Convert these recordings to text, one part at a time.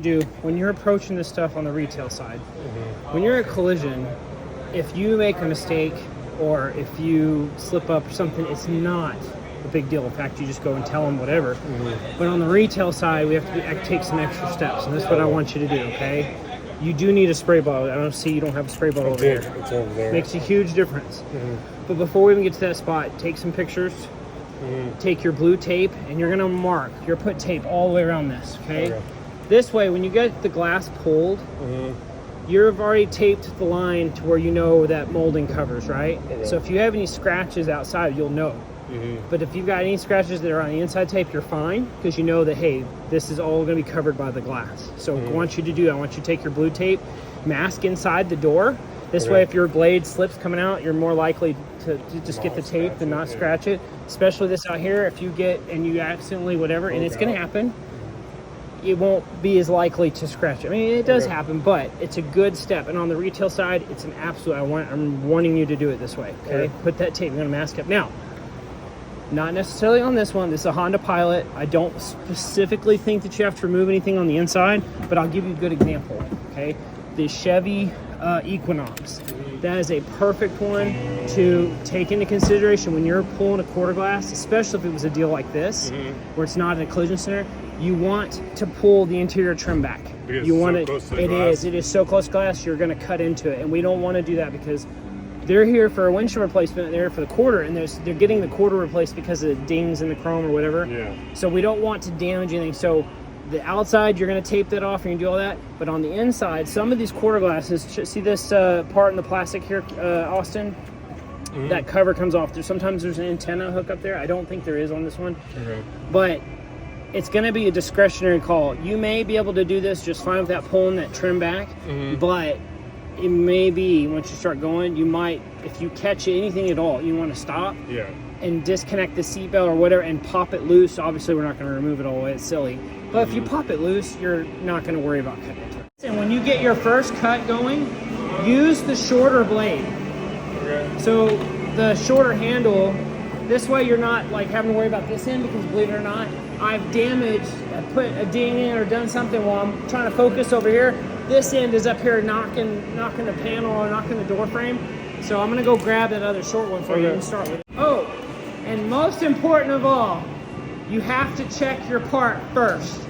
do when you're approaching this stuff on the retail side, when you're at collision, if you make a mistake or if you slip up or something, it's not a big deal. In fact, you just go and tell them whatever. But on the retail side, we have to take some extra steps, and that's what I want you to do, okay? You do need a spray bottle. I don't see you don't have a spray bottle over here. It's over there. Makes a huge difference. But before we even get to that spot, take some pictures. Take your blue tape, and you're gonna mark. You're put tape all the way around this, okay? This way, when you get the glass pulled, you've already taped the line to where you know that molding covers, right? So if you have any scratches outside, you'll know. But if you've got any scratches that are on the inside tape, you're fine, because you know that, hey, this is all going to be covered by the glass. So I want you to do that. I want you to take your blue tape, mask inside the door. This way, if your blade slips coming out, you're more likely to just get the tape and not scratch it. Especially this out here, if you get and you accidentally whatever, and it's going to happen, it won't be as likely to scratch it. I mean, it does happen, but it's a good step. And on the retail side, it's an absolute, I'm wanting you to do it this way, okay? Put that tape, you're going to mask up. Now, not necessarily on this one. This is a Honda Pilot. I don't specifically think that you have to remove anything on the inside, but I'll give you a good example, okay? The Chevy Equinox. That is a perfect one to take into consideration when you're pulling a quarter glass, especially if it was a deal like this, where it's not in a collision center. You want to pull the interior trim back. Because you want so it is so close to glass, you're going to cut into it, and we don't want to do that because they're here for a windshield replacement. They're here for the quarter, and they're getting the quarter replaced because of the dings in the chrome or whatever. So we don't want to damage anything. So the outside, you're going to tape that off. You're going to do all that. But on the inside, some of these quarter glasses, see this part in the plastic here, Austin? That cover comes off. Sometimes there's an antenna hook up there. I don't think there is on this one. But it's going to be a discretionary call. You may be able to do this just fine without pulling that trim back, but it may be once you start going, you might, if you catch anything at all, you want to stop and disconnect the seatbelt or whatever and pop it loose. Obviously, we're not going to remove it all the way. It's silly. But if you pop it loose, you're not going to worry about cutting it. And when you get your first cut going, use the shorter blade. So the shorter handle, this way you're not like having to worry about this end, because believe it or not, I've put a ding in or done something while I'm trying to focus over here. This end is up here knocking the panel or knocking the door frame. So I'm gonna go grab that other short one for you and start with it. Oh, and most important of all, you have to check your part first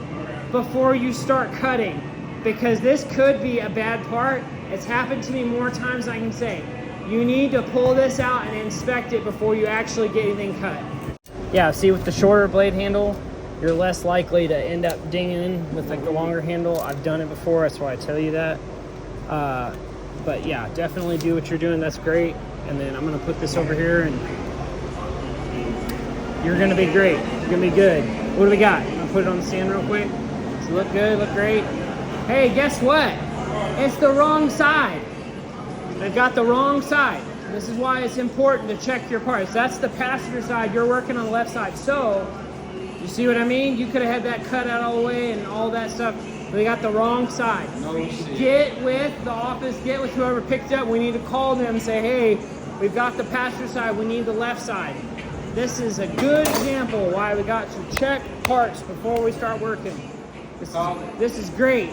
before you start cutting, because this could be a bad part. It's happened to me more times than I can say. You need to pull this out and inspect it before you actually get anything cut. Yeah, see, with the shorter blade handle, you're less likely to end up dinging with like the longer handle. I've done it before, that's why I tell you that. But yeah, definitely do what you're doing. That's great. And then I'm gonna put this over here, and you're gonna be great. You're gonna be good. What do we got? I'll put it on the stand real quick. Does it look good? Look great? Hey, guess what? It's the wrong side. They've got the wrong side. This is why it's important to check your parts. That's the passenger side. You're working on the left side. So, you see what I mean? You could have had that cut out all the way and all that stuff. They got the wrong side. Get with the office, get with whoever picked up. We need to call them and say, hey, we've got the passenger side, we need the left side. This is a good example why we got to check parts before we start working. This is great.